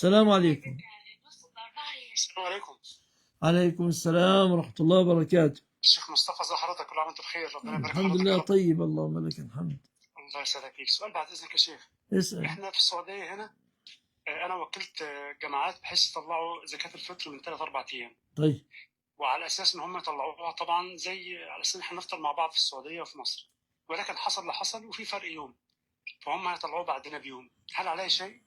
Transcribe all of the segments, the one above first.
السلام عليكم. السلام عليكم. عليكم السلام ورحمة الله وبركاته. الشيخ مصطفى، ازي حضرتك؟ كل عام وانت بخير، ربنا يبارك في الحمد حضرتك يا لله رب. طيب، اللهم لك الحمد. الله يسعدك فيك. سؤال بعد اذنك يا شيخ. اسأل. احنا في السعوديه هنا، انا وكلت جماعات بحيث يطلعوا زكاه الفطر من 3 4 ايام، طيب وعلى اساس ان هم يطلعوها طبعا زي على اساس ان احنا نفطر مع بعض في السعوديه وفي مصر، ولكن حصل اللي حصل وفي فرق يوم، فهم هيطلعوه بعدنا بيوم. هل عليه شيء؟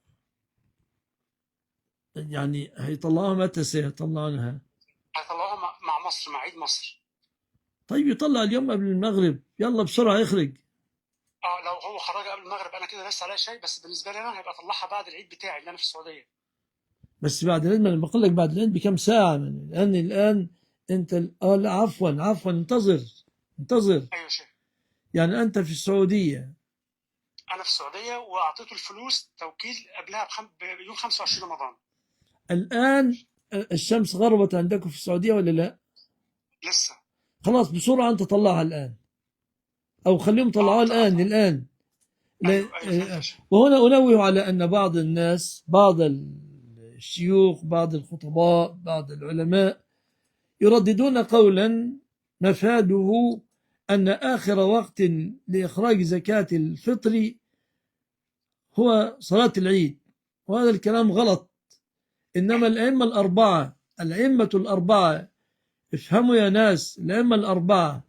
يعني هيطلعوها متى سيطلعونها؟ هيطلعوها مع مصر، مع عيد مصر. طيب يطلع اليوم قبل المغرب، يلا بسرعة يخرج. لو هو خرج قبل المغرب انا كده لسه عليه شيء، بس بالنسبه لي انا هيبقى اطلعها بعد العيد بتاعي اللي انا في السعوديه. بس بعد العيد، ما انا بقول لك بعد العيد بكم ساعة من الآن أنت لا، عفوا انتظر. ايوه يا شيخ. يعني أنت في السعودية انا في السعوديه واعطيته الفلوس توكيل قبلها بيوم 25 رمضان. الآن. الشمس غربت عندكم في السعودية ولا لا؟ لسه. خلاص بسرعة أنت طلعها الآن، أو خليهم طلعوها الآن. ايوه فهمت يا شيخ. وهنا أنوه على أن بعض الناس، بعض الشيوخ، بعض الخطباء، بعض العلماء يرددون قولا مفاده أن آخر وقت لإخراج زكاة الفطر هو صلاة العيد، وهذا الكلام غلط. إنما الأئمة الأربعة، افهموا يا ناس، الأئمة الأربعة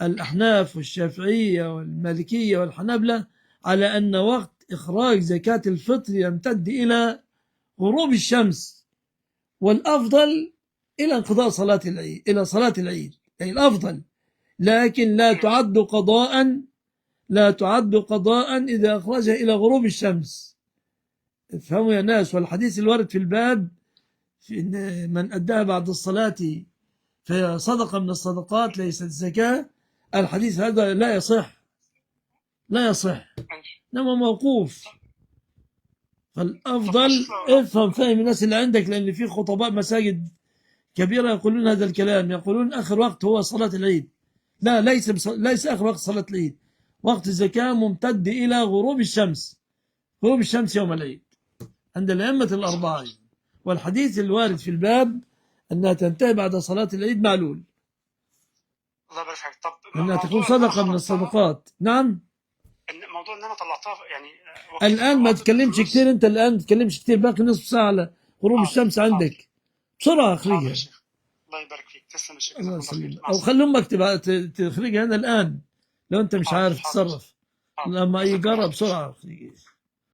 الأحناف والشافعية والمالكية والحنابلة على أن وقت إخراج زكاة الفطر يمتد إلى غروب الشمس، والأفضل إلى انقضاء صلاة العيد، إلى صلاة العيد، أي الأفضل. لكن لا تعد قضاء إذا أخرجها إلى غروب الشمس. افهموا يا ناس. والحديث الوارد في الباب في إن من أداها بعد الصلاة فهي صدقة من الصدقات ليست زكاة، الحديث هذا لا يصح، إنما موقوف. فالأفضل فهم الناس اللي عندك، لأن في خطباء مساجد كبيرة يقولون هذا الكلام، يقولون آخر وقت هو صلاة العيد. لا، ليس آخر وقت صلاة العيد، وقت الزكاة ممتد إلى غروب الشمس، يوم العيد عند الأئمة الأربعة. والحديث الوارد في الباب أنها تنتهي بعد صلاة العيد معلول، الله يبارك فيك. طب أنها تكون صدقة من الصدقات. نعم. الموضوع ان انا طلعتها يعني الآن ما تتكلمش كتير، أنت الآن ما تتكلمش كتير، باقي نصف ساعة على غروب الشمس عندك. بسرعة أخرجها. الله يبارك فيك، تسلم يا شيخ. الله يسلمك. أو خلي أمك تخرجها هنا الآن لو أنت مش عارف تتصرف. لما يجرب بسرعة أخرجها.